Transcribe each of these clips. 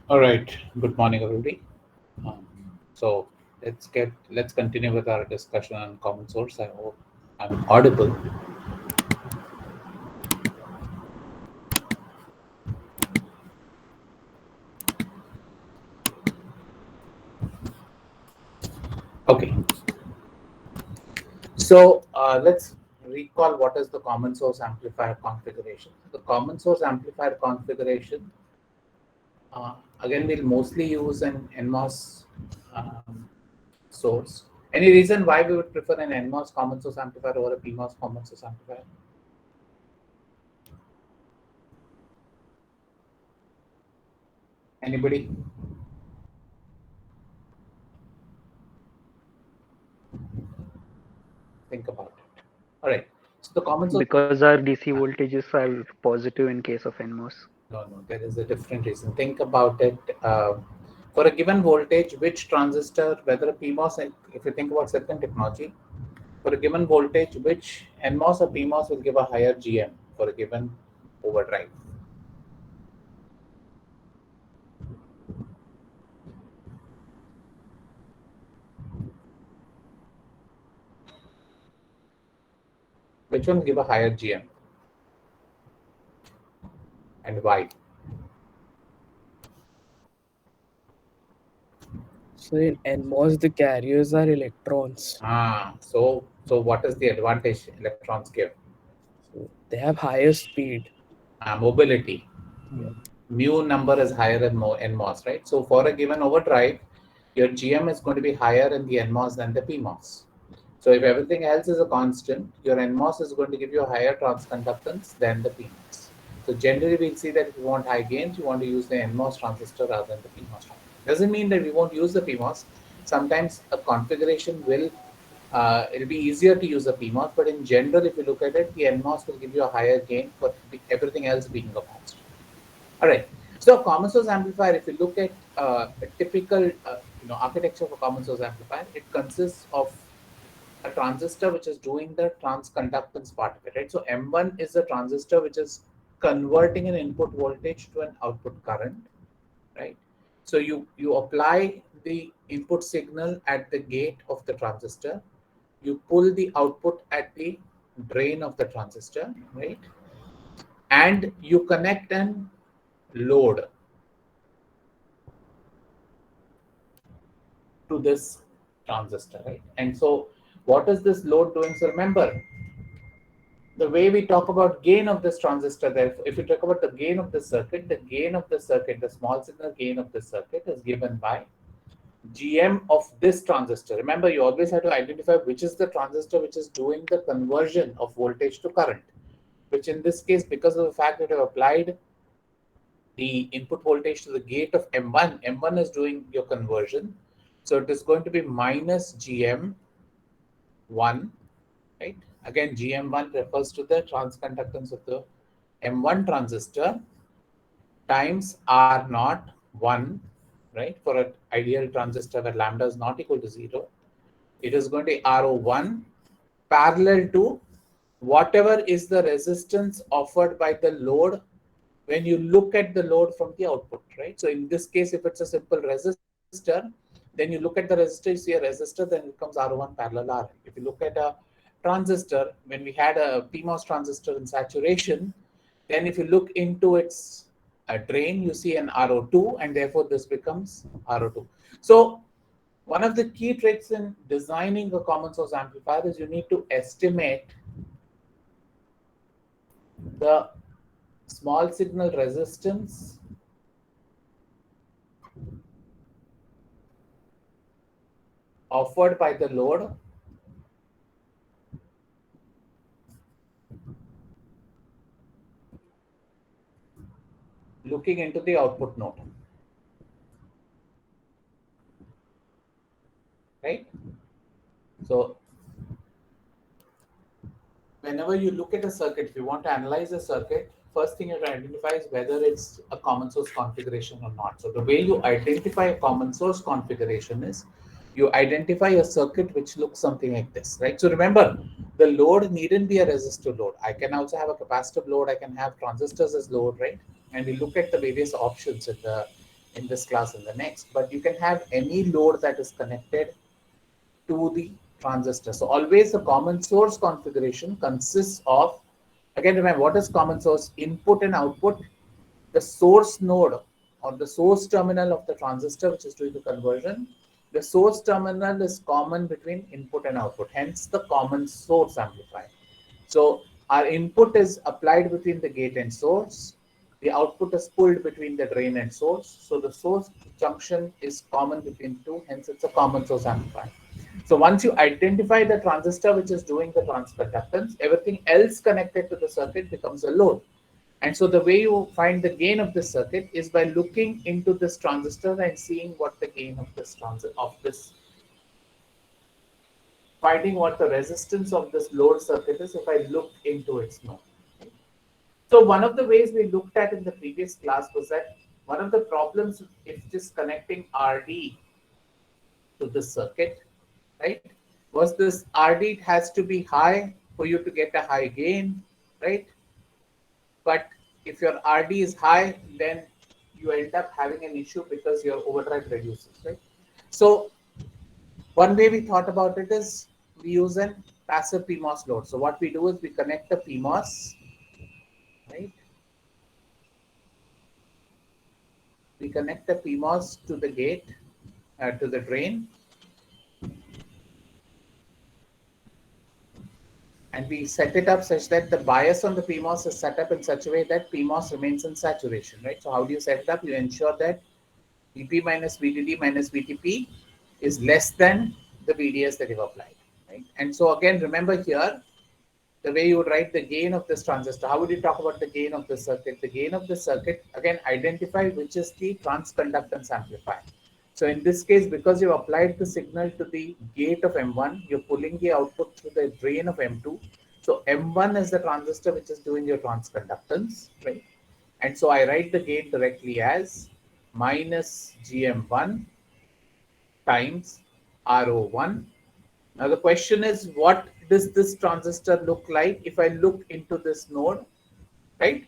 All right. Good morning, everybody. Um, so let's continue with our discussion on common source. I hope I'm audible. Okay. So let's recall what is the common source amplifier configuration. The common source amplifier configuration. Again, we'll mostly use an NMOS source. Any reason why we would prefer an NMOS common source amplifier over a PMOS common source amplifier? Anybody? Think about it. All right. So the common source. Because our DC voltages are positive in case of NMOS. No. There is a different reason. Think about it. For a given voltage, which transistor, whether a PMOS, if you think about certain technology, for a given voltage, which NMOS or PMOS will give a higher GM for a given overdrive? Which one will give a higher GM and why? So in NMOS, the carriers are electrons. So what is the advantage electrons give? So they have higher speed. Mobility. Yeah. Mu number is higher in NMOS, right? So for a given overdrive, your GM is going to be higher in the NMOS than the PMOS. So if everything else is a constant, your NMOS is going to give you a higher transconductance than the PMOS. So generally, we'll see that if you want high gains, you want to use the NMOS transistor rather than the PMOS transistor. Doesn't mean that we won't use the PMOS. Sometimes a configuration will, it'll be easier to use a PMOS, but in general, if you look at it, the NMOS will give you a higher gain for everything else being a constant. All right. So common source amplifier, if you look at a typical architecture of a common source amplifier, it consists of a transistor which is doing the transconductance part of it, right? So M1 is a transistor which is converting an input voltage to an output current, right? So you apply the input signal at the gate of the transistor, you pull the output at the drain of the transistor, right? And you connect an load to this transistor, right? And so what is this load doing? So remember, the way we talk about gain of this transistor, therefore, if you talk about the gain of the circuit, the small signal gain of the circuit is given by GM of this transistor. Remember, you always have to identify which is the transistor which is doing the conversion of voltage to current, which in this case, because of the fact that I've applied the input voltage to the gate of M1, M1 is doing your conversion. So it is going to be minus GM1, right? Again, GM1 refers to the transconductance of the M1 transistor times R naught 1, right? For an ideal transistor where lambda is not equal to 0, it is going to be RO1 parallel to whatever is the resistance offered by the load when you look at the load from the output, right? So in this case, if it's a simple resistor, then you look at the resistor, you see a resistor, then it becomes R1 parallel R. If you look at a transistor, when we had a PMOS transistor in saturation, then if you look into its drain, you see an RO2, and therefore this becomes RO2. So one of the key tricks in designing a common source amplifier is you need to estimate the small signal resistance offered by the load looking into the output node, right? So whenever you look at a circuit, if you want to analyze a circuit, first thing you have to identify is whether it's a common source configuration or not. So the way you identify a common source configuration is you identify a circuit which looks something like this, right? So remember, the load needn't be a resistor load. I can also have a capacitive load. I can have transistors as load, right? And we look at the various options in this class and the next. But you can have any load that is connected to the transistor. So always the common source configuration consists of, again remember, what is common source? Input and output. The source node or the source terminal of the transistor which is doing the conversion, the source terminal is common between input and output, hence the common source amplifier. So our input is applied between the gate and source. The output is pulled between the drain and source. So the source junction is common between two, hence it's a common source amplifier. So once you identify the transistor which is doing the transconductance, everything else connected to the circuit becomes a load. And so the way you find the gain of this circuit is by looking into this transistor and seeing what the gain of this finding what the resistance of this load circuit is if I look into its node. So one of the ways we looked at in the previous class was that one of the problems if just connecting RD to this circuit, right, was this RD has to be high for you to get a high gain, right? But if your RD is high, then you end up having an issue because your overdrive reduces, right? So one way we thought about it is we use a passive PMOS load. So what we do is we connect the PMOS, right? We connect the PMOS to the gate, to the drain, and we set it up such that the bias on the PMOS is set up in such a way that PMOS remains in saturation, right? So how do you set it up? You ensure that VP minus VDD minus VTP is less than the VDS that you've applied, right? And so again, remember here, the way you would write the gain of this transistor, how would you talk about the gain of the circuit? The gain of the circuit, again, identify which is the transconductance amplifier. So in this case, because you've applied the signal to the gate of M1, you're pulling the output through the drain of M2. So M1 is the transistor which is doing your transconductance, right? And so I write the gain directly as minus GM1 times RO1. Now the question is, what does this transistor look like if I look into this node, right?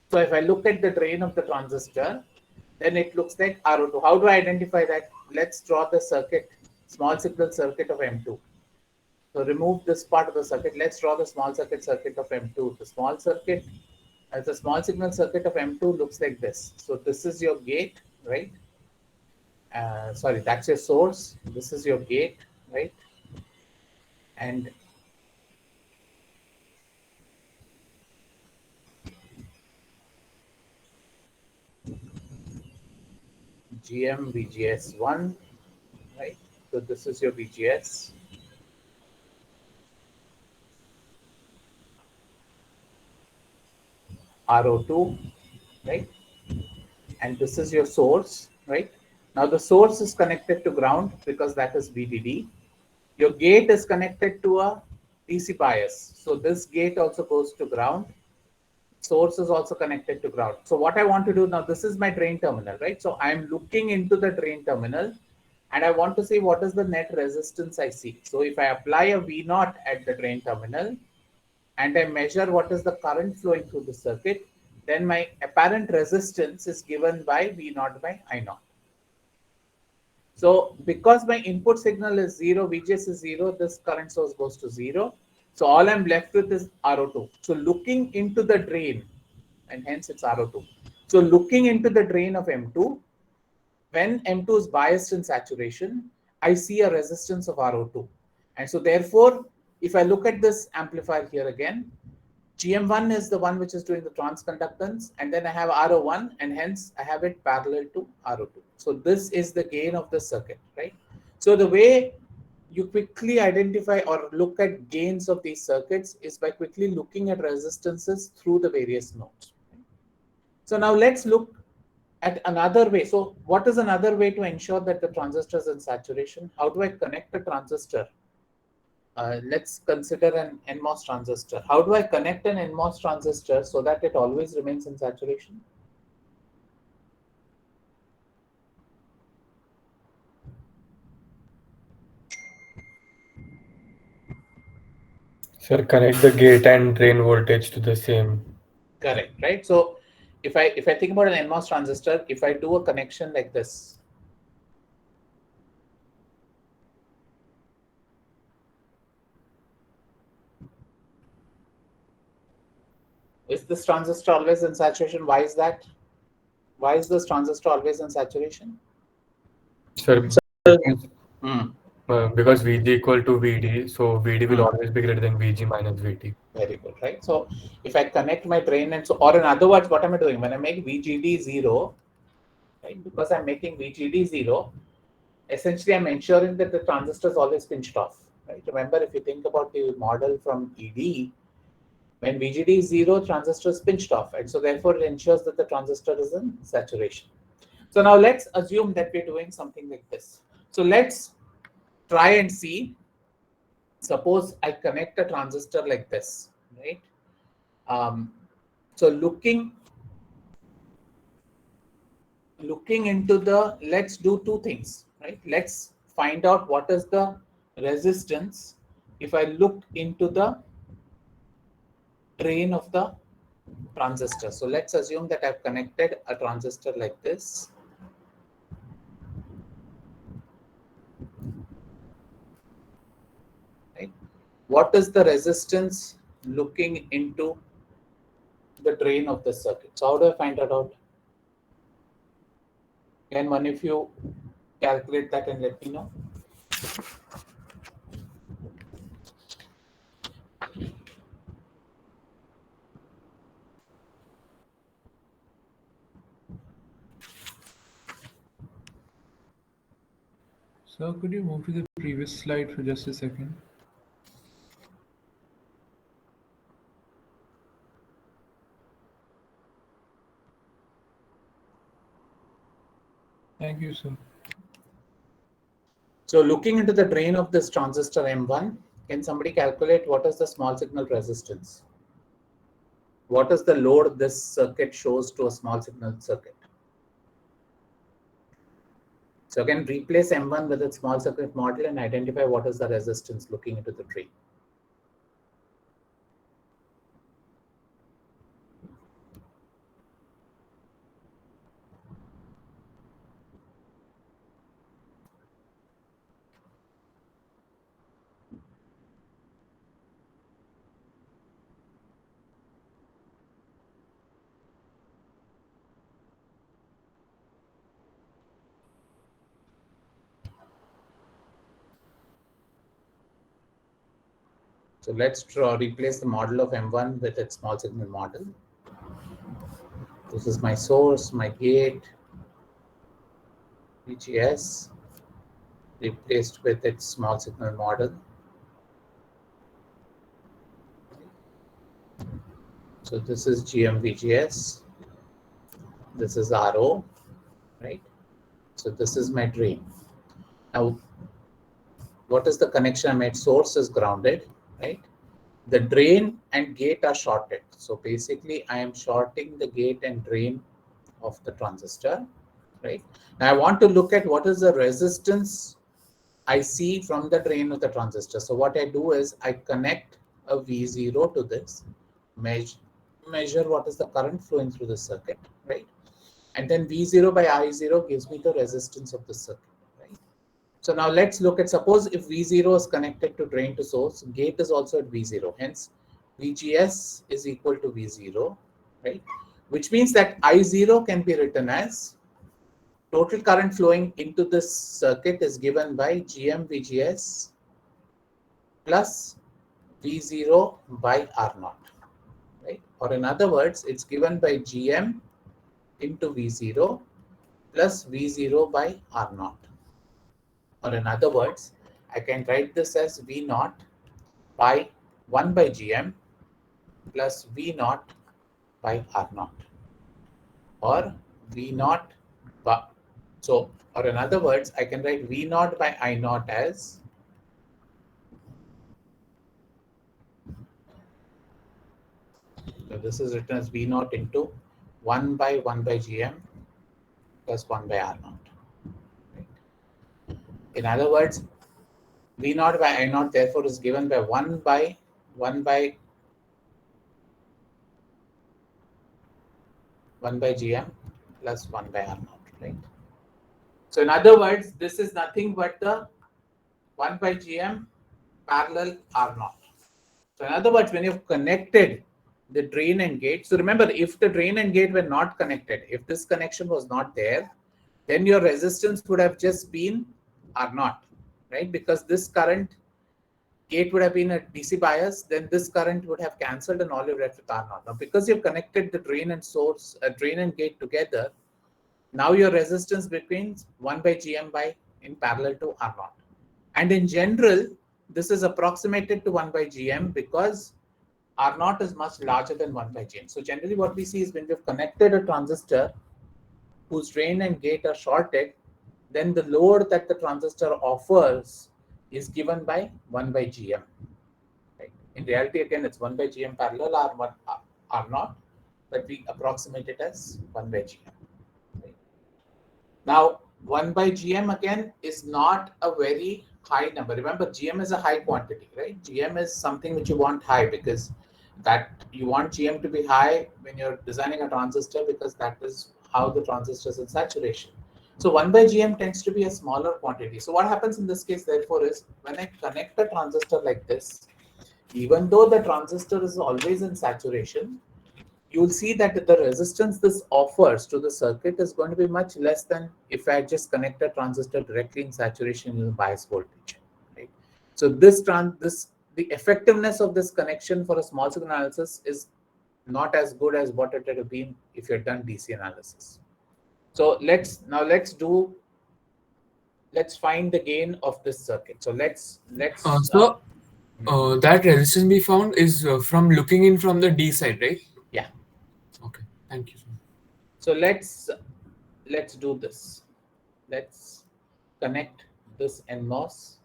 So if I look at the drain of the transistor, then it looks like RO2. How do I identify that? Let's draw the circuit, small signal circuit of M2. So remove this part of the circuit. Let's draw the small circuit of M2. The small circuit, as a small signal circuit of M2 looks like this. So this is your gate, right? Sorry, that's your source. This is your gate, right? And GM VGS1, right? So this is your VGS. RO2, right? And this is your source, right? Now the source is connected to ground because that is VDD. Your gate is connected to a DC bias. So this gate also goes to ground. Source is also connected to ground. So what I want to do now, this is my drain terminal, right? So I'm looking into the drain terminal and I want to see what is the net resistance I see. So if I apply a V0 at the drain terminal and I measure what is the current flowing through the circuit, then my apparent resistance is given by V0 by I0. So because my input signal is 0, VGS is 0, this current source goes to 0. So all I'm left with is RO2. So looking into the drain, and hence it's RO2. So looking into the drain of M2, when M2 is biased in saturation, I see a resistance of RO2. And so therefore, if I look at this amplifier here again, GM1 is the one which is doing the transconductance, and then I have RO1, and hence I have it parallel to RO2. So this is the gain of the circuit, right? So the way you quickly identify or look at gains of these circuits is by quickly looking at resistances through the various nodes. So now let's look at another way. So what is another way to ensure that the transistor is in saturation? How do I connect the transistor let's consider an NMOS transistor. How do I connect an NMOS transistor so that it always remains in saturation? Sir, connect the gate and drain voltage to the same. Correct, right? So if I think about an NMOS transistor, if I do a connection like this, is this transistor always in saturation? Why is that? Why is this transistor always in saturation? Sir, Hmm. because VG equal to VD, so VD will Hmm. always be greater than VG minus VT. Very good, right? So if I connect my drain and so, or in other words, what am I doing? When I make VGD 0, right? Because I'm making VGD 0, essentially I'm ensuring that the transistor is always pinched off, right? Remember, if you think about the model from ED, when VGD is 0, transistor is pinched off, and so therefore it ensures that the transistor is in saturation. So now let's assume that we're doing something like this. So let's try and see. Suppose I connect a transistor like this, right? So looking into the, let's do two things, right? Let's find out what is the resistance if I look into the drain of the transistor. So let's assume that I've connected a transistor like this. Right? What is the resistance looking into the drain of the circuit? So how do I find that out? Can one of you calculate that and let me know? So could you move to the previous slide for just a second? Thank you, sir. So looking into the drain of this transistor M1, can somebody calculate what is the small signal resistance? What is the load this circuit shows to a small signal circuit? So again, replace M1 with its small circuit model and identify what is the resistance looking into the drain. So let's replace the model of M1 with its small signal model. This is my source, my gate, VGS, replaced with its small signal model. So this is GM-VGS, this is RO, right? So this is my drain. Now, what is the connection I made? Source is grounded, right? The drain and gate are shorted. So basically, I am shorting the gate and drain of the transistor, right? Now I want to look at what is the resistance I see from the drain of the transistor. So what I do is I connect a V0 to this, measure what is the current flowing through the circuit, right? And then V0 by I0 gives me the resistance of the circuit, right? So now let's look at, suppose if V0 is connected to drain to source, gate is also at V0. Hence, VGS is equal to V0, right? Which means that I0 can be written as total current flowing into this circuit is given by GM VGS plus V0 by R0, right? Or in other words, it's given by GM into V0 plus V0 by R0. Or in other words, I can write this as V0 by 1 by GM plus V0 by R0. Or V0 by, so, or in other words, I can write V0 by I0 as So this is written as V naught into 1 by Gm plus 1 by R naught. Right? In other words, V naught by I naught therefore is given by 1 by Gm plus 1 by R naught, right? So in other words, this is nothing but the 1 by Gm parallel R naught. So in other words, when you've connected the drain and gate, so remember, if the drain and gate were not connected, if this connection was not there, then your resistance would have just been R naught, right? Because this current gate would have been a DC bias, then this current would have cancelled and all you're left with R naught. Now, because you've connected the drain and source, drain and gate together, now your resistance between 1 by Gm by in parallel to R naught. And in general, this is approximated to 1 by Gm because R naught is much larger than 1 by Gm. So generally what we see is when we've connected a transistor whose drain and gate are shorted, then the load that the transistor offers is given by 1 by Gm. Right? In reality, again, it's 1 by Gm parallel R naught, but we approximate it as 1 by Gm. Right? Now, 1 by Gm again is not a very high number. Remember, Gm is a high quantity, right? Gm is something which you want high because that you want Gm to be high when you're designing a transistor because that is how the transistor is in saturation. So 1 by Gm tends to be a smaller quantity. So what happens in this case, therefore, is when I connect a transistor like this, even though the transistor is always in saturation, you'll see that the resistance this offers to the circuit is going to be much less than if I just connect a transistor directly in saturation in the bias voltage. Right? So the effectiveness of this connection for a small signal analysis is not as good as what it would have been if you had done DC analysis. So let's find the gain of this circuit. So let's that resistance we found is from looking in from the D side, right? Yeah. Okay. Thank you. So let's do this. Let's connect this NMOS.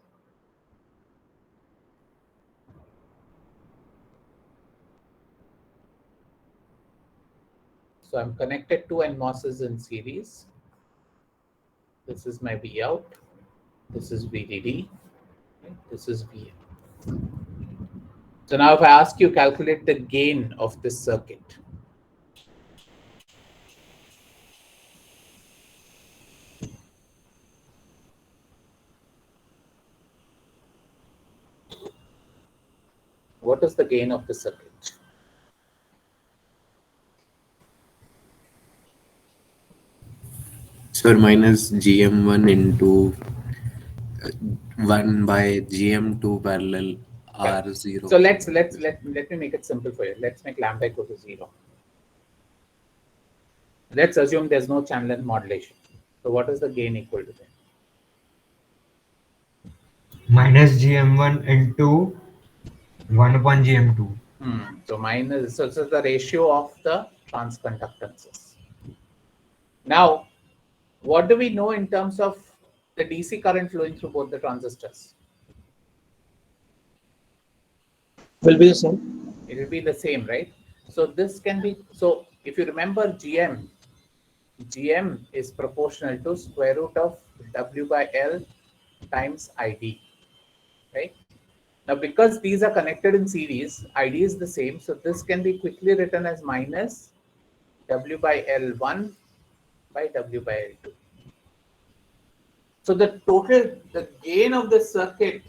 So I'm connected two NMOSes in series. This is my V out. This is VDD. This is V in. So now if I ask you calculate the gain of this circuit. What is the gain of the circuit? Sir, minus GM1 into 1 by GM2 parallel R0. So let me make it simple for you. Let's make lambda equal to 0. Let's assume there's no channel modulation. So what is the gain equal to then? Minus GM1 into 1 upon GM2. So minus, so it's the ratio of the transconductances. Now, what do we know in terms of the DC current flowing through both the transistors? Will be the same. It will be the same, right? So this can be, so if you remember GM is proportional to square root of W by L times ID, right? Now, because these are connected in series, ID is the same. So this can be quickly written as minus W by L1 by W by L2. So the gain of this circuit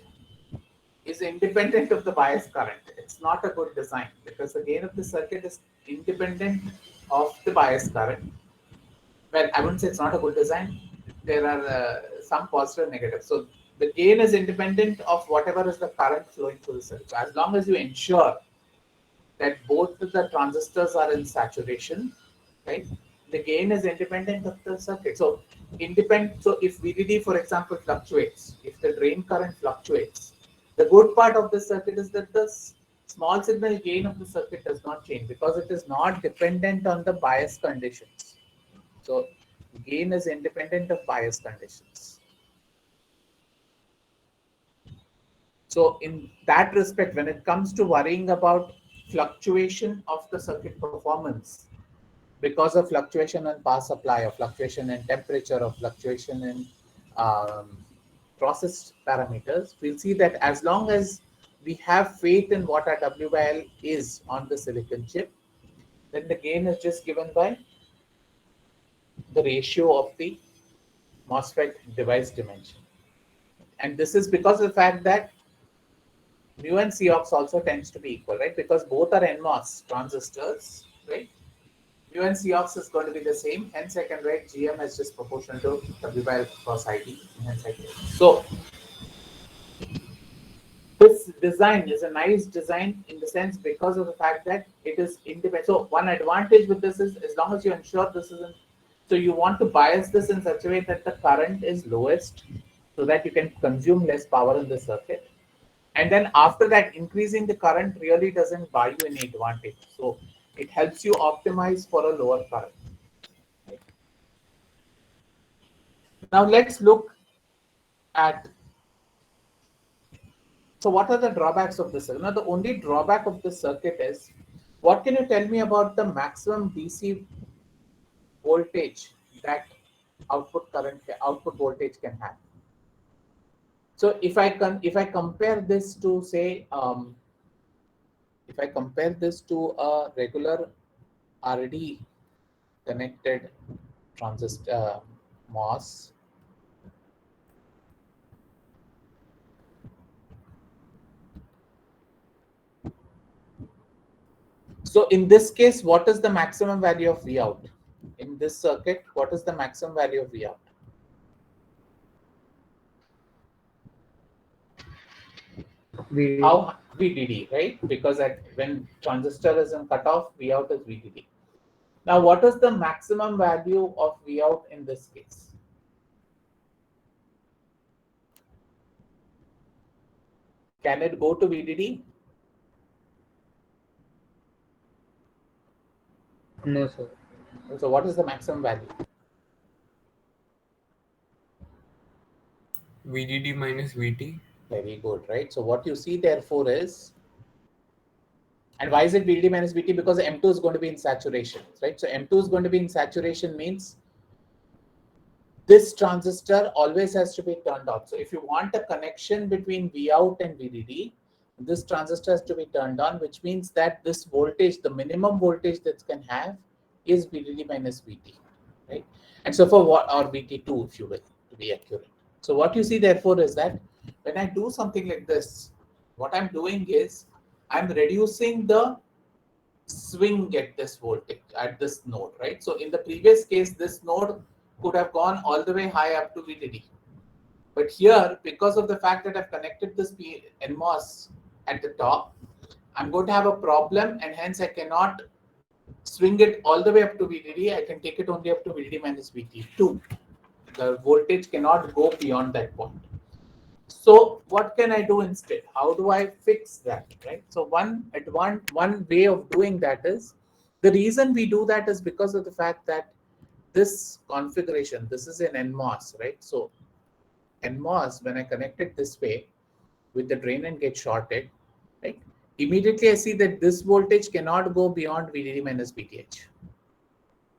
is independent of the bias current. It's not a good design because the gain of the circuit is independent of the bias current. Well, I wouldn't say it's not a good design. There are some positive and negative. So the gain is independent of whatever is the current flowing through the circuit. So as long as you ensure that both the transistors are in saturation, right? The gain is independent of the circuit. So so if VDD, for example, fluctuates, if the drain current fluctuates, the good part of the circuit is that the small signal gain of the circuit does not change because it is not dependent on the bias conditions. So gain is independent of bias conditions. So in that respect, when it comes to worrying about fluctuation of the circuit performance because of fluctuation in power supply, or fluctuation in temperature, or fluctuation in process parameters, we'll see that as long as we have faith in what our W by L is on the silicon chip, then the gain is just given by the ratio of the MOSFET device dimension. And this is because of the fact that mu and Cox also tends to be equal, right? Because both are NMOS transistors, right? Mu and Cox is going to be the same. Hence, I can write GM as just proportional to W by L cross ID. Hence, I can. So, this design is a nice design in the sense because of the fact that it is independent. So, one advantage with this is as long as you ensure this isn't. So, you want to bias this in such a way that the current is lowest so that you can consume less power in the circuit. And then after that, increasing the current really doesn't buy you any advantage. So it helps you optimize for a lower current. Now let's look at, so what are the drawbacks of this? Now the only drawback of this circuit is, what can you tell me about the maximum DC voltage that output voltage can have? So if I compare this to say, if I compare this to a regular RD connected transistor MOS, so in this case, what is the maximum value of Vout? In this circuit, what is the maximum value of Vout? How VDD, right? Because when transistor is in cutoff, Vout is VDD. Now, what is the maximum value of Vout in this case? Can it go to VDD? No, sir. So, what is the maximum value? VDD minus VT. Very good, right? So, what you see therefore is, and why is it VDD minus VT? Because M2 is going to be in saturation, right? So, M2 is going to be in saturation means this transistor always has to be turned on. So, if you want a connection between Vout and VDD, this transistor has to be turned on, which means that this voltage, the minimum voltage that can have, is VDD minus VT, right? And so for what, or VT2 if you will, to be accurate. So what you see therefore is that when I do something like this, what I'm doing is I'm reducing the swing at this voltage at this node, right? So in the previous case, this node could have gone all the way high up to VDD. But here, because of the fact that I've connected this NMOS at the top, I'm going to have a problem, and hence I cannot swing it all the way up to VDD. I can take it only up to VDD minus VT2. The voltage cannot go beyond that point. So what can I do instead? How do I fix that, right? So one way of doing that is, the reason we do that is because of the fact that this configuration, this is an NMOS, right? So NMOS, when I connect it this way with the drain and gate shorted, right? Immediately I see that this voltage cannot go beyond VDD minus VTH,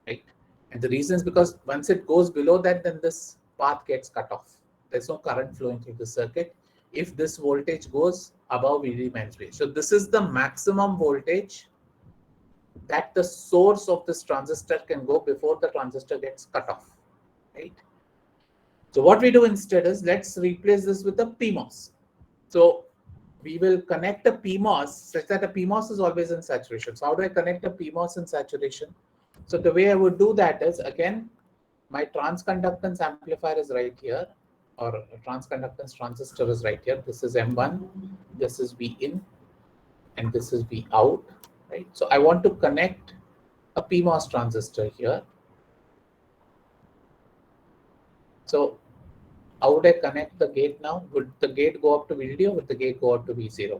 right? And the reason is because once it goes below that, then this path gets cut off. There's no current flowing through the circuit if this voltage goes above VDD minus VTH. So this is the maximum voltage that the source of this transistor can go before the transistor gets cut off, right? So what we do instead is, let's replace this with a PMOS. So we will connect a PMOS such that a PMOS is always in saturation. So how do I connect a PMOS in saturation? So the way I would do that is, again, my transconductance amplifier is right here, or transconductance transistor is right here. This is M1, this is V in, and this is V out, right? So I want to connect a PMOS transistor here. So how would I connect the gate now? Would the gate go up to VDD or would the gate go up to V0?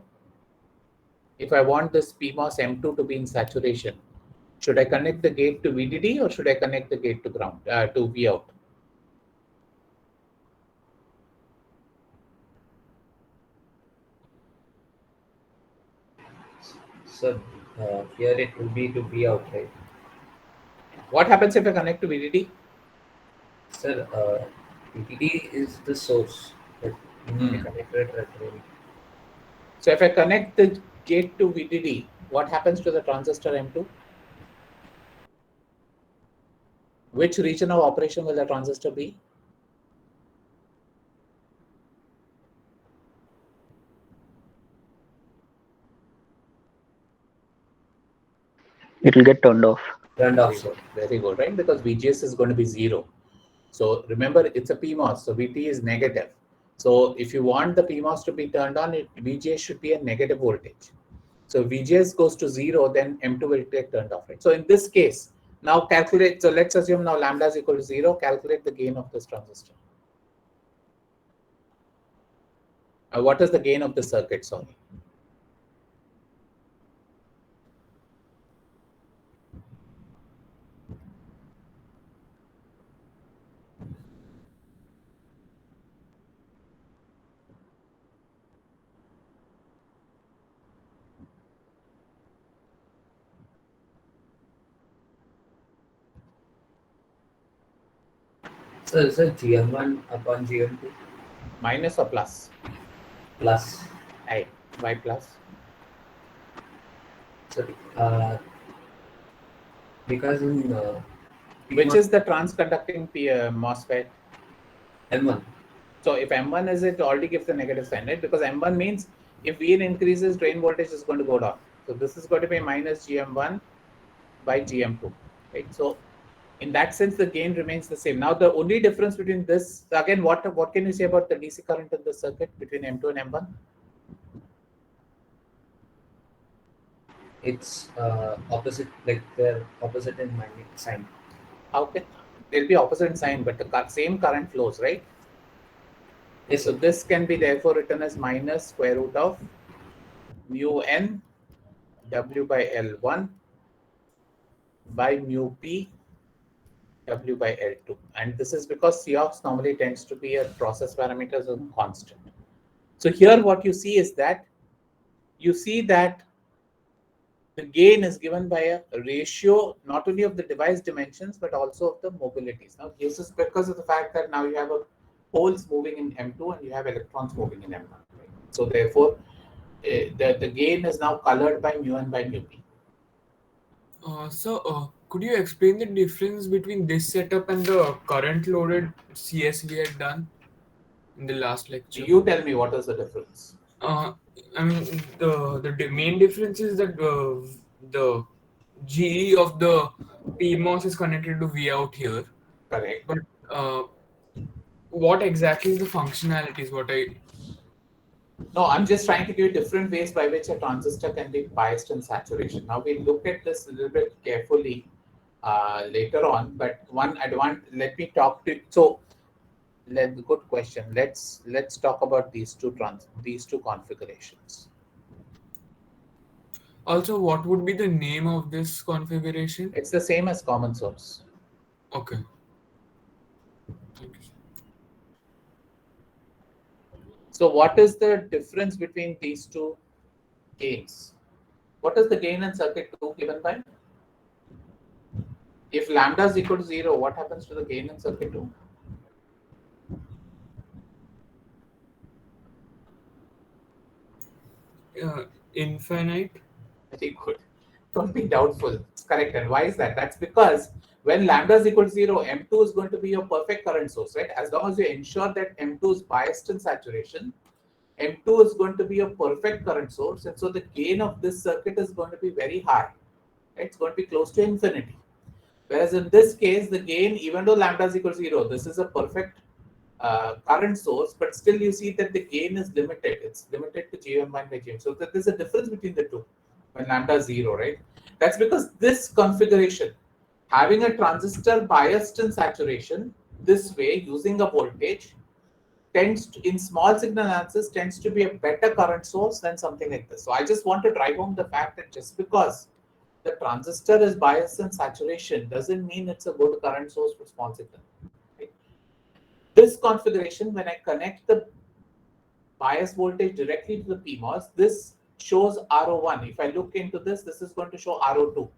If I want this PMOS M2 to be in saturation, should I connect the gate to VDD or should I connect the gate to ground, to Vout? So Here it will be to V out, right? What happens if I connect to VDD? Sir, VDD is the source, but you need Hmm. to connect it at drain. So if I connect the gate to VDD, what happens to the transistor M2? Which region of operation will the transistor be? It will get turned off. Turned off, sir. Very good, right? Because VGS is going to be 0. So remember, it's a PMOS, so VT is negative. So if you want the PMOS to be turned on, VGS should be a negative voltage. So VGS goes to 0, then M2 will get turned off, right? So in this case, now calculate, so let's assume now lambda is equal to 0, calculate the gain of this transistor. What is the gain of the circuit, sorry? So is it GM1 upon GM2 Minus or plus? plus? I. Why plus? So, because in Which is the transconducting MOSFET? M1. So if M1 is it already gives the negative sign, right? Because M1 means if Vn increases, drain voltage is going to go down. So this is going to be minus GM1 by GM2, right? So in that sense, the gain remains the same. Now the only difference between this, again, what can you say about the DC current in the circuit between M2 and M1? It's opposite, like they're opposite in magnetic sign. How can they'll be opposite in sign, but the same current flows, right? Yes, So sir. this can be therefore written as minus square root of mu n W by L1 by mu p W by L2. And this is because Cox normally tends to be a process parameter as a constant. So here what you see is that you see that the gain is given by a ratio not only of the device dimensions but also of the mobilities. Now this is because of the fact that now you have a holes moving in M2 and you have electrons moving in M1. Right? So therefore the gain is now colored by mu n by mu p. So, could you explain the difference between this setup and the current loaded CS we had done in the last lecture? You tell me what is the difference. I mean, the main difference is that the GE of the PMOS is connected to V out here. Correct. But what exactly is the functionalities? No, I'm just trying to give you different ways by which a transistor can be biased in saturation. Now we'll look at this a little bit carefully later on, but let me talk to, so good question. Let's talk about these two configurations. Also, what would be the name of this configuration? It's the same as common source. Okay. Thank you. So what is the difference between these two gains? What is the gain in circuit 2 given by? If lambda is equal to 0, what happens to the gain in circuit 2? Infinite. Very good. Don't be doubtful. It's correct. And why is that? That's because when lambda is equal to 0, M2 is going to be your perfect current source, right? As long as you ensure that M2 is biased in saturation, M2 is going to be a perfect current source. And so the gain of this circuit is going to be very high. Right? It's going to be close to infinity. Whereas in this case, the gain, even though lambda is equal to 0, this is a perfect current source, but still you see that the gain is limited. It's limited to GM1 by GM. So that there's a difference between the two when lambda is 0, right? That's because this configuration, having a transistor biased in saturation this way using a voltage, tends to, in small signal analysis, tends to be a better current source than something like this. So I just want to drive home the fact that just because the transistor is biased in saturation doesn't mean it's a good current source for small signal. Right? This configuration, when I connect the bias voltage directly to the PMOS, this shows RO1. If I look into this, this is going to show RO2.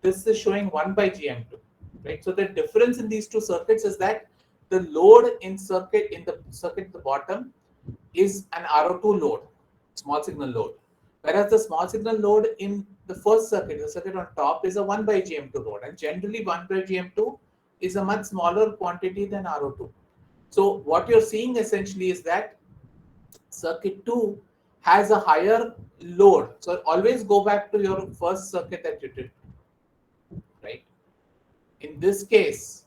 This is showing 1 by GM2, right? So the difference in these two circuits is that the load in the circuit at the bottom is an RO2 load, small signal load. Whereas the small signal load in the first circuit, the circuit on top, is a 1 by GM2 load. And generally 1 by GM2 is a much smaller quantity than RO2. So what you're seeing essentially is that circuit 2 has a higher load. So always go back to your first circuit that you did, right? In this case,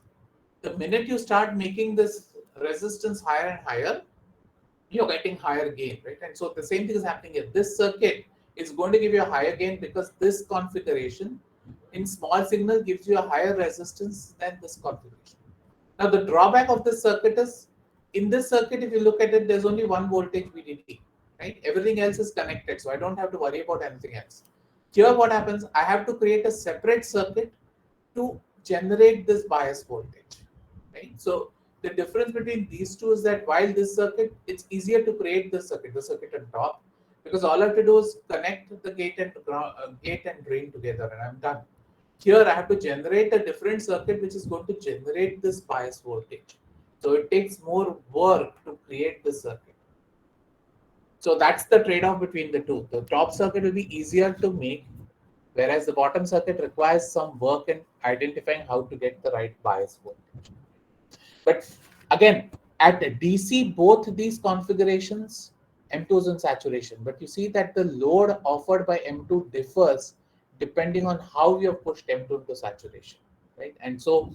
the minute you start making this resistance higher and higher, you're getting higher gain, right? And so the same thing is happening here. This circuit is going to give you a higher gain because this configuration in small signal gives you a higher resistance than this configuration. Now the drawback of this circuit is, in this circuit, if you look at it, there's only one voltage VDD, right? Everything else is connected, so I don't have to worry about anything else. Here what happens, I have to create a separate circuit to generate this bias voltage, right? So the difference between these two is that while this circuit, it's easier to create the circuit on top, because all I have to do is connect the gate and drain together and I'm done. Here I have to generate a different circuit which is going to generate this bias voltage. So it takes more work to create this circuit. So that's the trade-off between the two. The top circuit will be easier to make, whereas the bottom circuit requires some work in identifying how to get the right bias voltage. But again, at DC, both these configurations, M2 is in saturation. But you see that the load offered by M2 differs depending on how you have pushed M2 into saturation, right? And so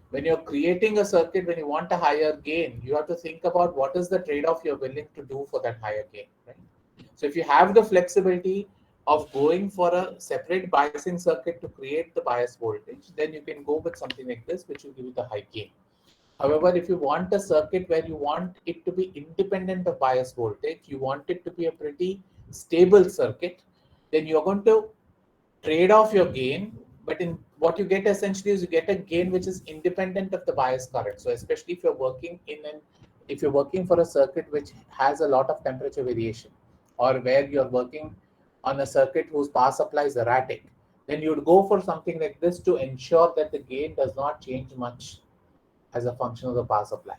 when you're creating a circuit, when you want a higher gain, you have to think about what is the trade-off you're willing to do for that higher gain, right? So if you have the flexibility of going for a separate biasing circuit to create the bias voltage, then you can go with something like this, which will give you the high gain. However, if you want a circuit where you want it to be independent of bias voltage, you want it to be a pretty stable circuit, then you're going to trade off your gain. But in what you get essentially is you get a gain which is independent of the bias current. So especially if you're working for a circuit which has a lot of temperature variation, or where you're working on a circuit whose power supply is erratic, then you'd go for something like this to ensure that the gain does not change much as a function of the power supply.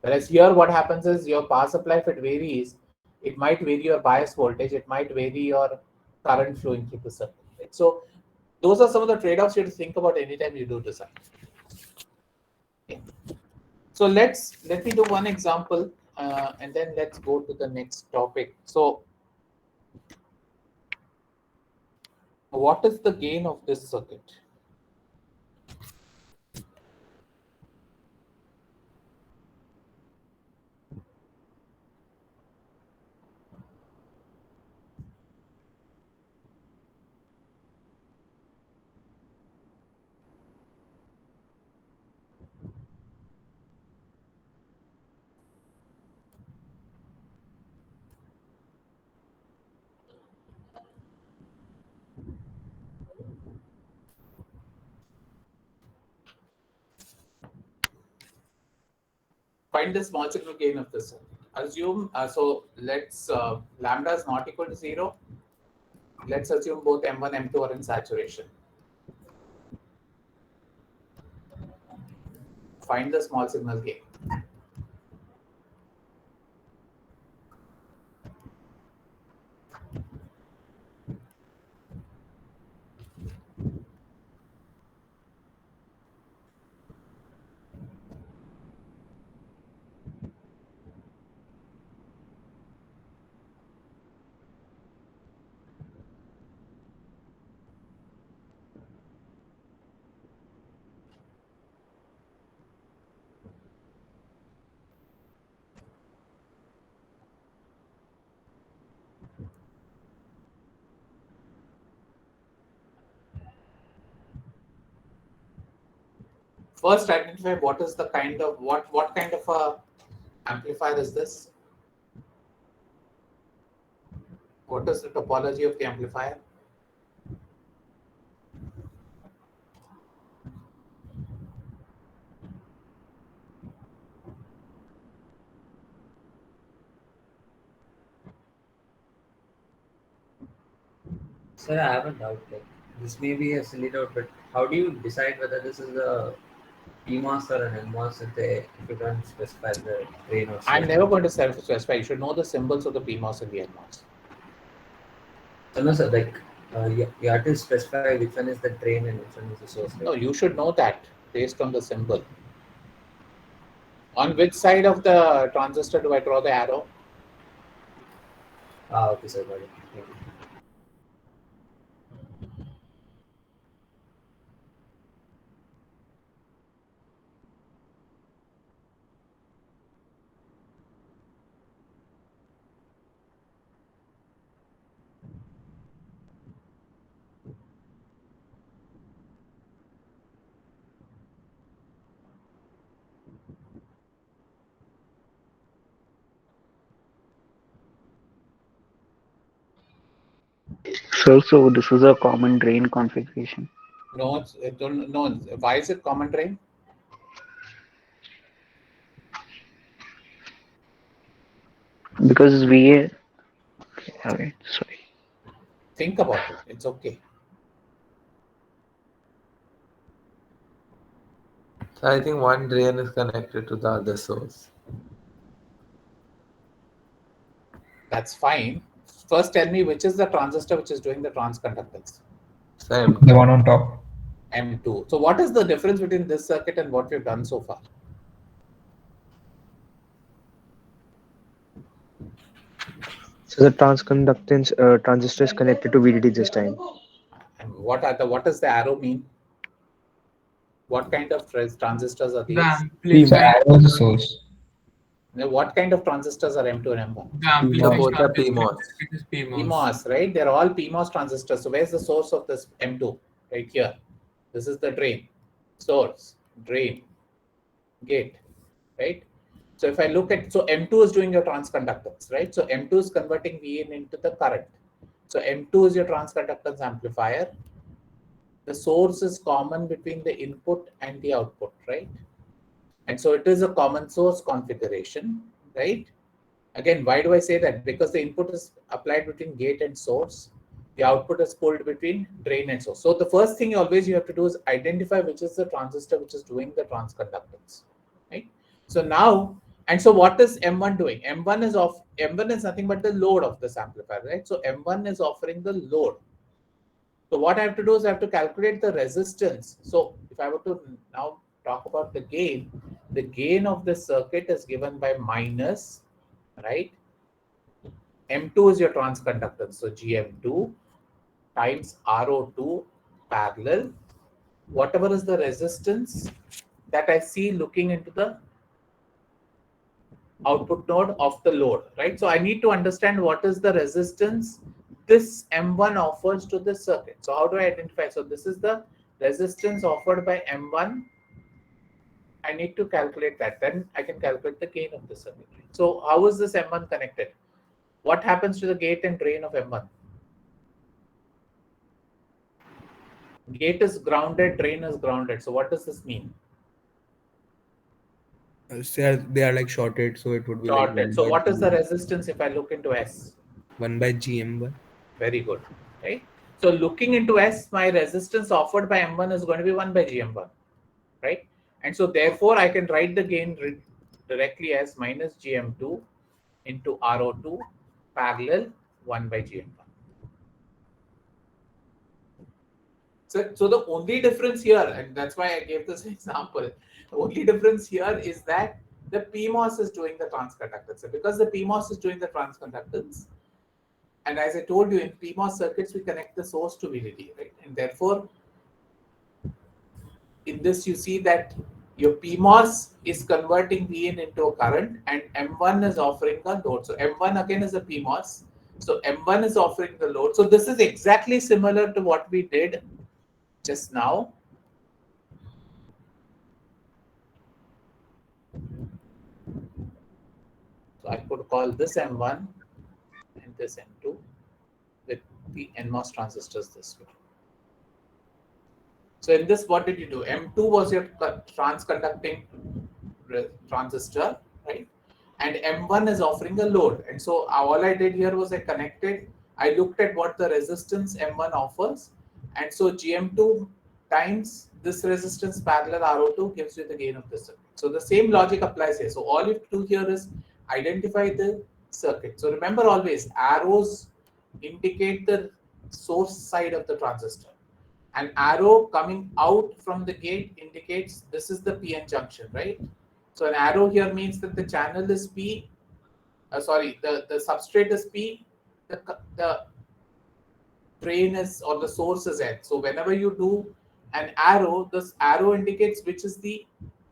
Whereas here what happens is your power supply, if it varies, it might vary your bias voltage, it might vary your current flowing through the circuit. Right? So those are some of the trade-offs you have to think about anytime you do design. Okay. So let me do one example and then let's go to the next topic. So what is the gain of this circuit? Find the small signal gain of this circuit. Assume, so let's, lambda is not equal to 0. Let's assume both M1, M2 are in saturation. Find the small signal gain. First, identify what is the kind of what kind of a amplifier is this? What is the topology of the amplifier? Sir, I have a doubt. Like, this may be a silly doubt, but how do you decide whether this is a PMOS or an NMOS if you don't specify the drain or I'm source? never going to self-specify. You should know the symbols of the PMOS and the NMOS. So no, sir. Like, you have to specify which one is the drain and which one is the source. Right? No, you should know that based on the symbol. On which side of the transistor do I draw the arrow? Okay, sir. Got it. Thank you. So this is a common drain configuration. No, no. Why is it common drain? Because VA. Okay, sorry. Think about it. It's okay. So I think one drain is connected to the other source. That's fine. First, tell me which is the transistor which is doing the transconductance. Same. The one on top. M2. So what is the difference between this circuit and what we've done so far? So the transconductance transistor is connected to VDD this time. And what does the arrow mean? What kind of transistors are these? The amplifier. The source. Now, what kind of transistors are M2 and M1? The amplifier. both are PMOS. It is PMOS. PMOS, right? They're all PMOS transistors. So where's the source of this M2? Right here. This is the drain, source, drain, gate, right? So if I look at, so M2 is doing your transconductance, right? So M2 is converting Vin into the current. So M2 is your transconductance amplifier. The source is common between the input and the output, right? And so it is a common source configuration, right? Again, why do I say that? Because the input is applied between gate and source. The output is pulled between drain and source. So the first thing you have to do is identify which is the transistor which is doing the transconductance, right? So now, and so what is M1 doing? M1 is nothing but the load of this amplifier, right? So M1 is offering the load. So what I have to do is I have to calculate the resistance. So if I were to now talk about the gain of this circuit is given by minus, right? M2 is your transconductance. So GM2 times RO2 parallel, whatever is the resistance that I see looking into the output node of the load, right? So I need to understand what is the resistance this M1 offers to this circuit. So how do I identify? So this is the resistance offered by M1. I need to calculate that. Then I can calculate the gain of the circuit. So how is this M1 connected? What happens to the gate and drain of M1? Gate is grounded, drain is grounded. So what does this mean? They are like shorted, so it would be Shorted. like So what is the resistance if I look into S? 1 by GM1. Very good, right? So looking into S, my resistance offered by M1 is going to be 1 by GM1, right? And so therefore I can write the gain directly as minus GM2 into RO2 parallel 1 by GM1. So the only difference here, and that's why I gave this example, the only difference here is that the PMOS is doing the transconductance. So because the PMOS is doing the transconductance, and as I told you, in PMOS circuits, we connect the source to VDD, right? And therefore, in this, you see that your PMOS is converting Vin into a current and M1 is offering a load. So M1 again is a PMOS. So M1 is offering the load. So this is exactly similar to what we did just now. So I could call this M1 and this M2 with the NMOS transistors this way. So in this, what did you do? M2 was your transconducting transistor, right? And M1 is offering a load. And so all I did here was I I looked at what the resistance M1 offers, and so GM2 times this resistance parallel RO2 gives you the gain of the circuit. So the same logic applies here. So all you have to do here is identify the circuit. So remember always, arrows indicate the source side of the transistor. An arrow coming out from the gate indicates this is the PN junction, right? So an arrow here means that the channel is P, the substrate is P, the drain is, or the source is N. So whenever you do an arrow, this arrow indicates which is the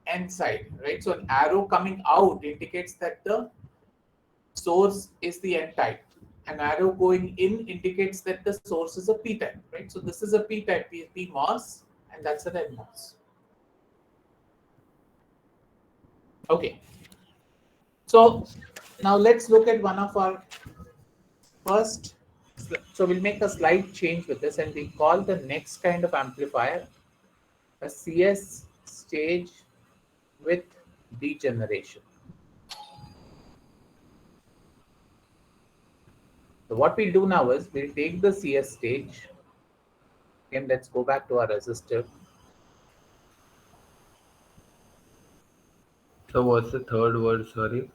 N side, right? So an arrow coming out indicates that the source is the N type. An arrow going in indicates that the source is a P type, right? So this is a P type, PMOS, and that's an NMOS. Okay. So now let's look at one of our first. So we'll make a slight change with this, and we call the next kind of amplifier a CS stage with degeneration. So what we'll do now is we'll take the CS stage. Again, let's go back to our resistor. So what's the third word? Sorry.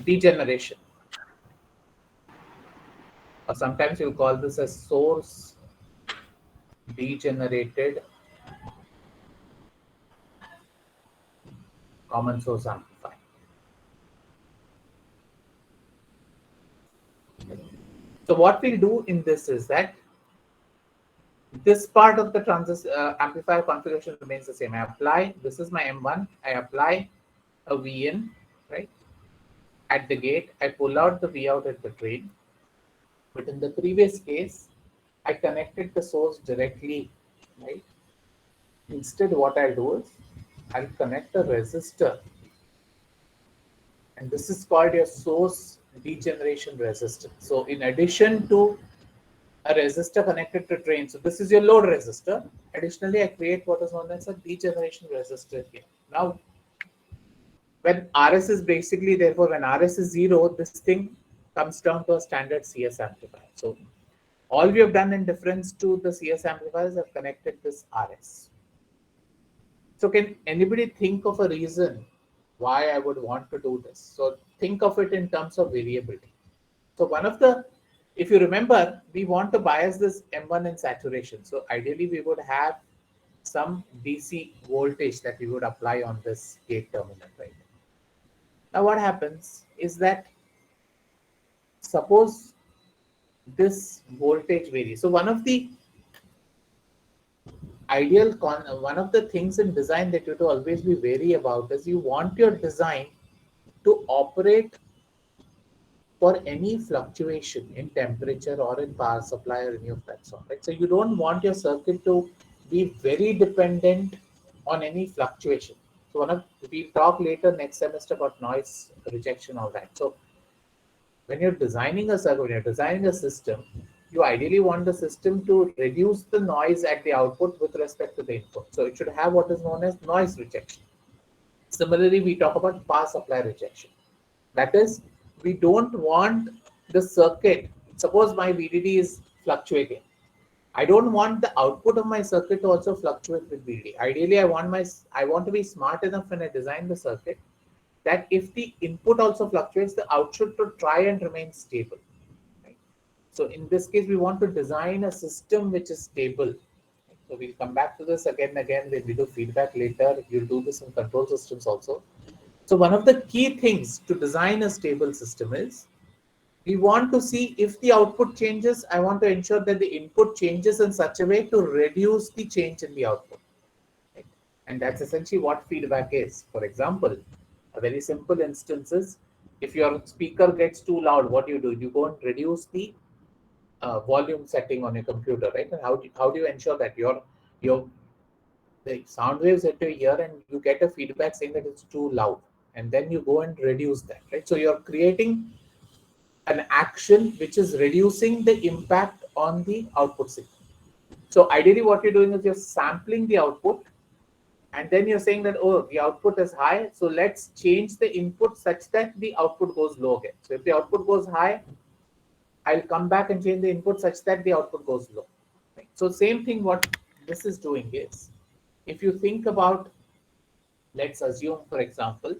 Degeneration. Or sometimes you'll call this a source degenerated common source amplifier. So what we'll do in this is that this part of the transistor amplifier configuration remains the same. I apply, this is my M1, I apply a Vin, right, at the gate. I pull out the Vout at the drain. But in the previous case, I connected the source directly, right? Instead, what I'll do is I'll connect a resistor. And this is called your source degeneration resistor. So in addition to a resistor connected to drain, so this is your load resistor. Additionally, I create what is known as a degeneration resistor here. Now, when RS is basically, therefore, when RS is 0, this thing comes down to a standard CS amplifier. So all we have done in difference to the CS amplifiers have connected this RS. So can anybody think of a reason why I would want to do this? So think of it in terms of variability. So one of the, if you remember, we want to bias this M1 in saturation. So ideally we would have some DC voltage that we would apply on this gate terminal, right? Now what happens is that suppose this voltage varies. So one of the one of the things in design that you have to always be wary about is you want your design to operate for any fluctuation in temperature or in power supply or any of that sort, right? So you don't want your circuit to be very dependent on any fluctuation. So we'll talk later next semester about noise rejection, all that. So when you're designing a circuit, when you're designing a system, you ideally want the system to reduce the noise at the output with respect to the input. So it should have what is known as noise rejection. Similarly, we talk about power supply rejection. That is, we don't want the circuit, suppose my VDD is fluctuating. I don't want the output of my circuit to also fluctuate with VDD. Ideally, I want to be smart enough when I design the circuit that if the input also fluctuates, the output to try and remain stable. Right? So in this case, we want to design a system which is stable. So we'll come back to this again when we do feedback later. You'll do this in control systems also. So one of the key things to design a stable system is we want to see if the output changes, I want to ensure that the input changes in such a way to reduce the change in the output. Right? And that's essentially what feedback is. For example, a very simple instance is if your speaker gets too loud, what do? You go and reduce the volume setting on your computer, right? And how do you ensure that the sound waves that you hear and you get a feedback saying that it's too loud, and then you go and reduce that, right? So you're creating an action which is reducing the impact on the output signal. So ideally what you're doing is you're sampling the output, and then you're saying that, oh, the output is high, so let's change the input such that the output goes low again. So if the output goes high, I'll come back and change the input such that the output goes low. Right? So same thing what this is doing is, if you think about, let's assume for example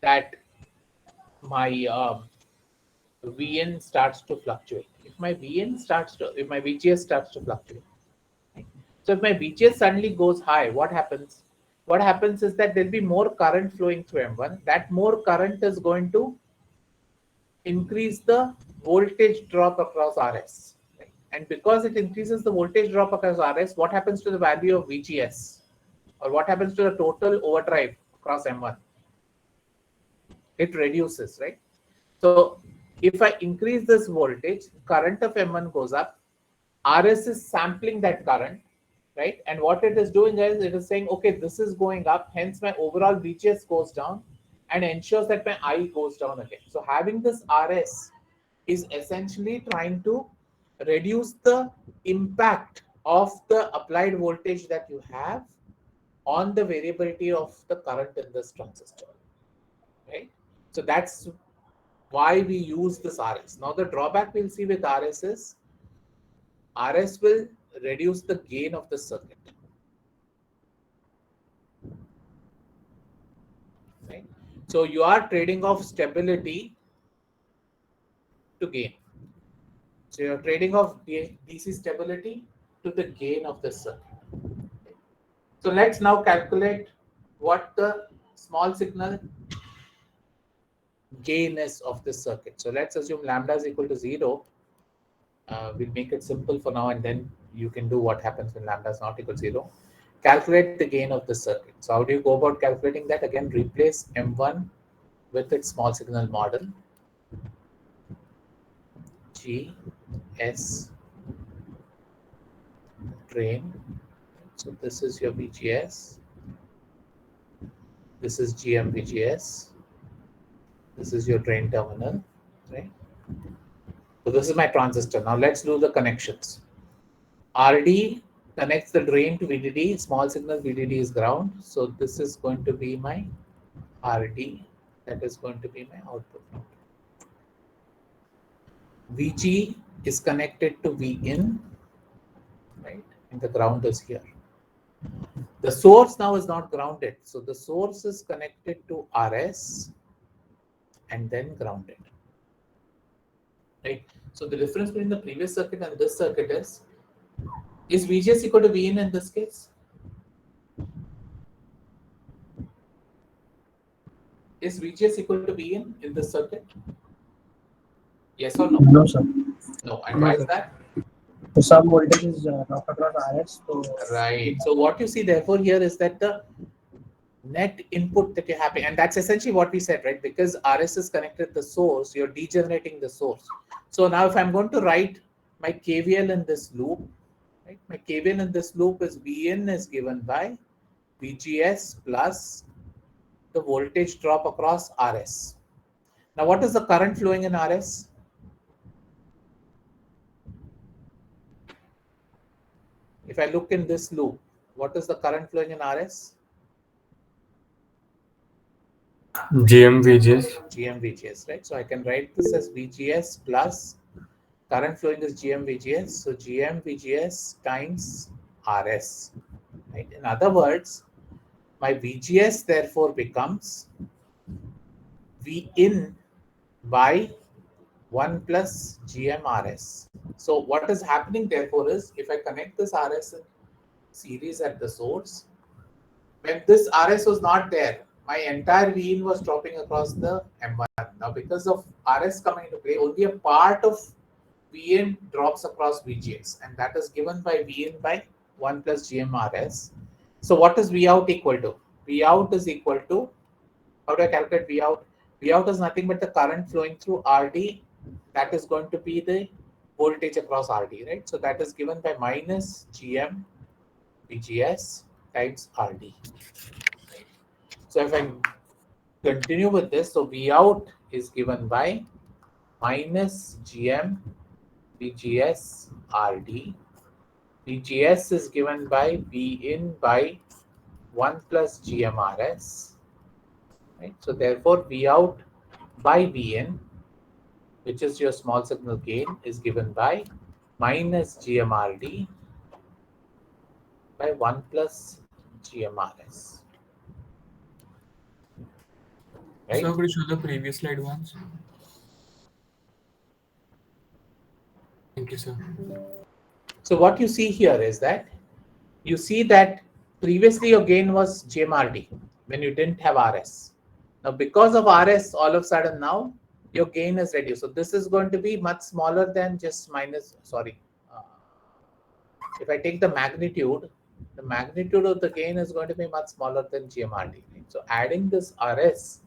that my Vn starts to fluctuate. If my VGS starts to fluctuate, right? So if my VGS suddenly goes high, what happens? What happens is that there'll be more current flowing through M1. That more current is going to increase the voltage drop across RS. Right? And because it increases the voltage drop across RS, what happens to the value of VGS? Or what happens to the total overdrive across M1? It reduces, right? So if I increase this voltage, current of M1 goes up, RS is sampling that current, right? And what it is doing is it is saying, okay, this is going up, hence my overall VGS goes down and ensures that my I goes down again. So having this RS is essentially trying to reduce the impact of the applied voltage that you have on the variability of the current in this transistor, right? So that's why we use this RS. Now the drawback we'll see with RS is RS will reduce the gain of the circuit. Right? So you are trading off stability to gain. So you're trading off DC stability to the gain of the circuit. So let's now calculate what the small signal gain is of this circuit. So let's assume lambda is equal to 0. We'll make it simple for now, and then you can do what happens when lambda is not equal to 0. Calculate the gain of the circuit. So how do you go about calculating that? Again, replace M1 with its small signal model. G, S, drain. So this is your VGS. This is GM VGS. This is your drain terminal, right? So this is my transistor. Now let's do the connections. RD connects the drain to VDD. Small signal VDD is ground. So this is going to be my RD. That is going to be my output node. VG is connected to Vin, right? And the ground is here. The source now is not grounded. So the source is connected to RS and then grounded. Right. So the difference between the previous circuit and this circuit is VGS equal to Vin in this case? Is VGS equal to Vin in this circuit? Yes or no? No, sir. No. And why is that? So some voltage is not across RS. So Right. So what you see therefore here is that the net input that you're having, and that's essentially what we said, right? Because RS is connected to the source, you're degenerating the source. So now if I'm going to write my KVL in this loop, right? My KVL in this loop is Vn is given by VGS plus the voltage drop across RS. Now what is the current flowing in RS? If I look in this loop, what is the current flowing in RS? GM VGS. GM VGS, right? So I can write this as VGS plus current flowing is GM VGS. So GM VGS times RS, right? In other words, my VGS therefore becomes Vin by 1 plus GM RS. So what is happening therefore is, if I connect this RS in series at the source, when this RS was not there, my entire Vin was dropping across the M1. Now because of RS coming into play, only a part of Vn drops across VGS, and that is given by Vin by 1 plus GM RS. So what is Vout equal to? Vout is equal to, how do I calculate Vout? Vout is nothing but the current flowing through RD. That is going to be the voltage across RD, right? So that is given by minus GM VGS times RD. So if I continue with this, so Vout is given by minus GM VGS RD. VGS is given by Vin by 1 plus GM RS. Right? So therefore Vout by Vn which is your small signal gain, is given by minus GMRD by 1 plus GMRS. Right? So could you show the previous slide once? Thank you, sir. So what you see here is that you see that previously your gain was GMRD when you didn't have RS. Now because of RS, all of a sudden now your gain is reduced. So this is going to be much smaller than just minus, sorry. If I take the magnitude of the gain is going to be much smaller than GMRD. Right? So adding this RS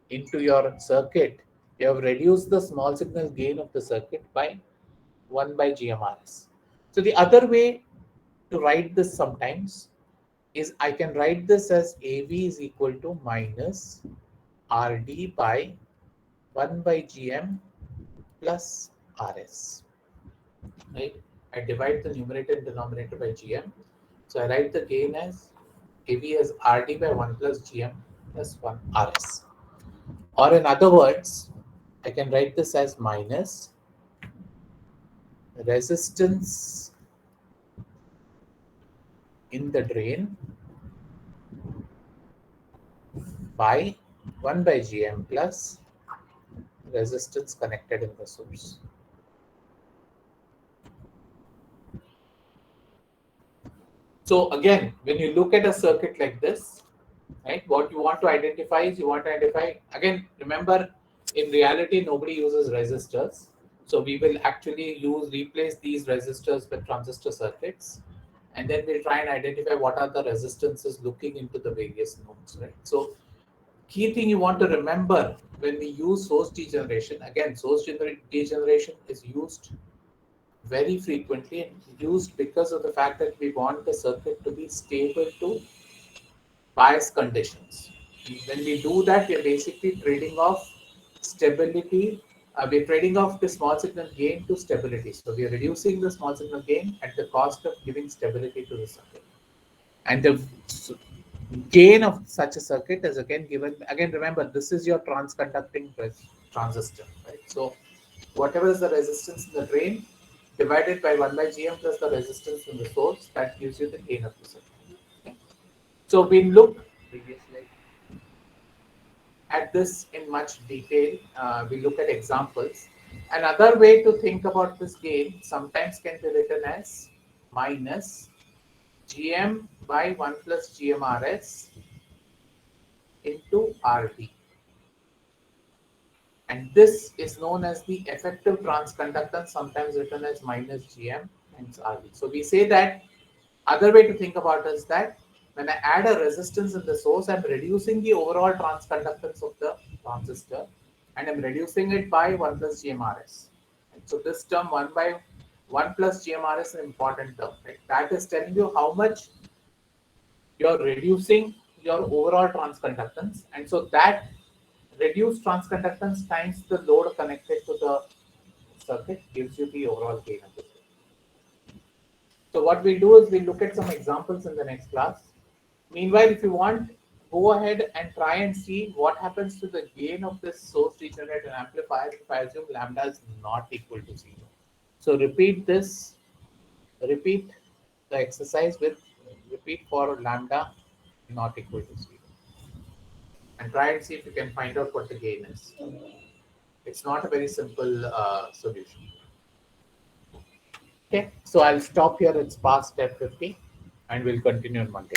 into your circuit, you have reduced the small signal gain of the circuit by 1 by GMRS. So the other way to write this sometimes is I can write this as AV is equal to minus RD by 1 by GM plus RS. Right? I divide the numerator and denominator by GM. So I write the gain as AV as RD by 1 plus GM plus 1 RS. Or in other words, I can write this as minus resistance in the drain by 1 by GM plus resistance connected in the source. So again, when you look at a circuit like this, right, what you want to identify is again, remember, in reality, nobody uses resistors. So we will actually replace these resistors with transistor circuits. And then we'll try and identify what are the resistances looking into the various nodes, right? So key thing you want to remember when we use source degeneration, again, source degeneration is used very frequently and used because of the fact that we want the circuit to be stable to bias conditions. When we do that, we're basically trading off stability. We're trading off the small signal gain to stability. So we're reducing the small signal gain at the cost of giving stability to the circuit. And the gain of such a circuit is again given, again, remember, this is your transconducting transistor, right? So whatever is the resistance in the drain divided by 1 by GM plus the resistance in the source, that gives you the gain of the circuit. Okay? So we look at this in much detail. We look at examples. Another way to think about this gain sometimes can be written as minus GM by 1 plus GMRS into RD. And this is known as the effective transconductance, sometimes written as minus GM and RD. So we say that other way to think about it is that when I add a resistance in the source, I'm reducing the overall transconductance of the transistor and I'm reducing it by 1 plus GMRS. And so this term 1 by 1 plus GMRS is an important term. Right? That is telling you how much you're reducing your overall transconductance. And so that reduced transconductance times the load connected to the circuit gives you the overall gain of the circuit. So what we'll do is we'll look at some examples in the next class. Meanwhile, if you want, go ahead and try and see what happens to the gain of this source degenerated amplifier if I assume lambda is not equal to 0. So repeat the exercise repeat for lambda not equal to 0. And try and see if you can find out what the gain is. It's not a very simple solution. Okay, so I'll stop here. It's past 10:50 and we'll continue on Monday.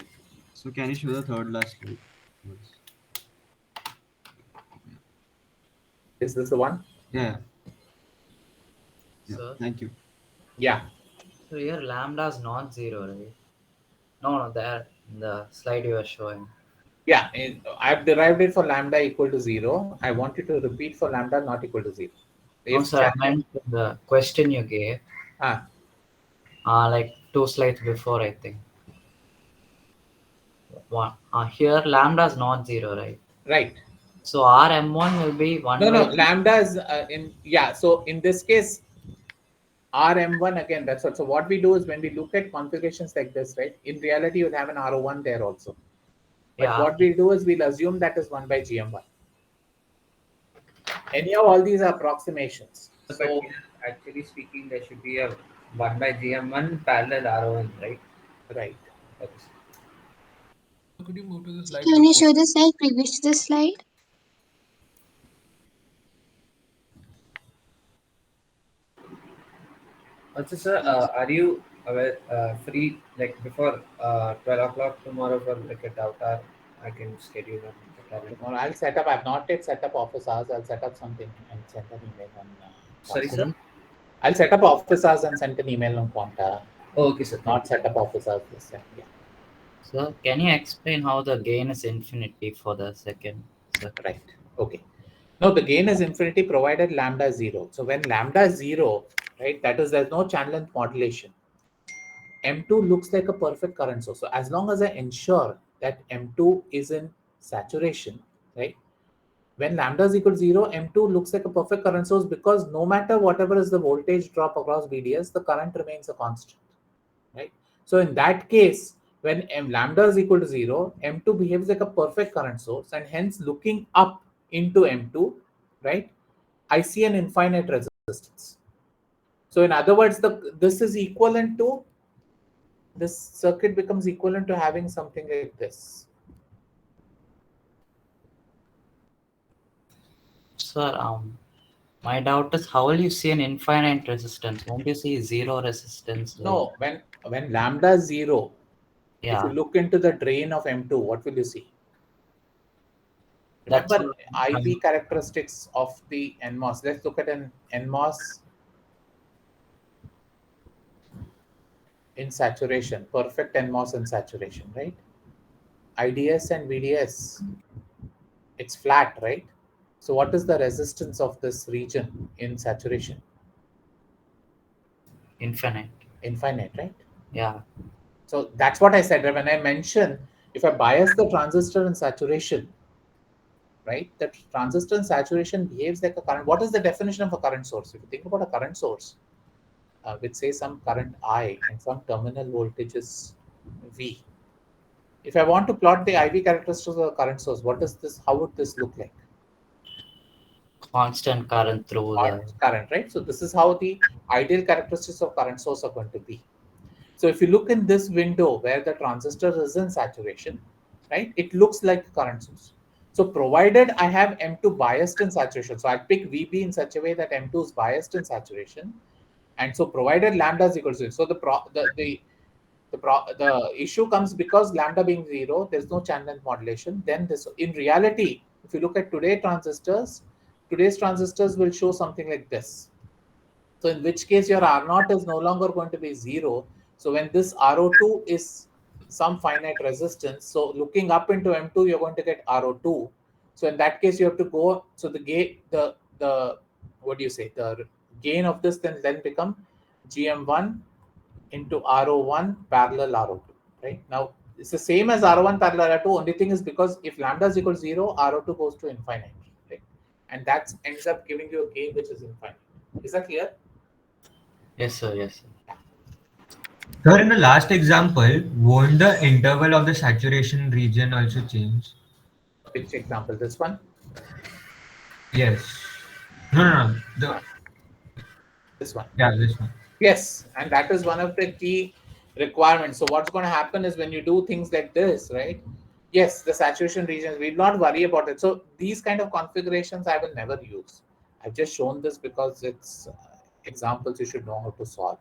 So can you show the third last slide? Is this the one? Yeah. Sir? Thank you. Yeah. So here lambda is not 0, right? No, there in the slide you were showing. Yeah, I've derived it for lambda equal to 0. I want you to repeat for lambda not equal to 0. No, sir, I meant the question you gave. Like 2 slides before, I think. Here lambda is not 0, right? Right. So RM1 will be 1 No, by lambda is so in this case, RM1 again, that's what. So what we do is when we look at configurations like this, right, in reality, you'll have an RO1 there also. But what we'll do is we'll assume that is 1 by GM1. Anyhow, all these are approximations. But So here, actually speaking, there should be a 1 by GM1 parallel RO1, right? right. So could you move to the slide? Can you before? show the slide previous to this slide? Also, sir, are you free like before 12 o'clock tomorrow for like a Tautar? I can schedule on the calendar. Tomorrow I'll set up. I've not yet set up office hours. I'll set up something and send an email on. Sorry, sir. I'll set up office hours and send an email on Quanta. Oh, okay, sir. Not set up office hours this time. Yeah. So can you explain how the gain is infinity for the second? Right. Okay. No, the gain is infinity provided lambda is 0. So when lambda is 0, right, that is there's no channel length modulation. M2 looks like a perfect current source. So as long as I ensure that M2 is in saturation, right? When lambda is equal to 0, M2 looks like a perfect current source because no matter whatever is the voltage drop across VDS, the current remains a constant, right? So in that case, when lambda is equal to 0, M2 behaves like a perfect current source, and hence looking up into M2, right, I see an infinite resistance. So in other words, this is equivalent to, this circuit becomes equivalent to having something like this. Sir, my doubt is how will you see an infinite resistance? Won't you see zero resistance? No, when lambda is 0, yeah. if you look into the drain of M2, what will you see? Remember IV characteristics of the NMOS. Let's look at an NMOS in saturation, perfect NMOS in saturation, right? IDS and VDS, it's flat, right? So what is the resistance of this region in saturation? Infinite. Infinite, right? Yeah. So that's what I said when I mentioned if I bias the transistor in saturation, right? The transistor in saturation behaves like a current. What is the definition of a current source? If you think about a current source, with say some current I and some terminal voltage is V. If I want to plot the IV characteristics of a current source, what is this? How would this look like? Constant current through the current, right? So this is how the ideal characteristics of current source are going to be. So if you look in this window where the transistor is in saturation, right, it looks like a current source. So provided I have M2 biased in saturation, so I'll pick VB in such a way that M2 is biased in saturation, and so provided lambda is equal to 0. So the issue comes because lambda being 0, there's no channel length modulation. Then this, in reality, if you look at today's transistors will show something like this. So in which case your R0 is no longer going to be 0. So when this RO2 is some finite resistance, so looking up into M2, you're going to get RO2. So in that case, you have to go. So the what do you say? The gain of this then become GM1 into RO1 parallel RO2. Right now, it's the same as RO1 parallel RO2. Only thing is because if lambda is equal to 0, RO2 goes to infinite. Right? And that ends up giving you a gain which is infinite. Is that clear? Yes, sir. Yes, sir. Sir, in the last example, won't the interval of the saturation region also change? Which example? This one? Yes. No. This one. Yeah, this one. Yes, and that is one of the key requirements. So what's going to happen is when you do things like this, right? Yes, the saturation regions, we'll not worry about it. So these kind of configurations I will never use. I've just shown this because it's examples you should know how to solve.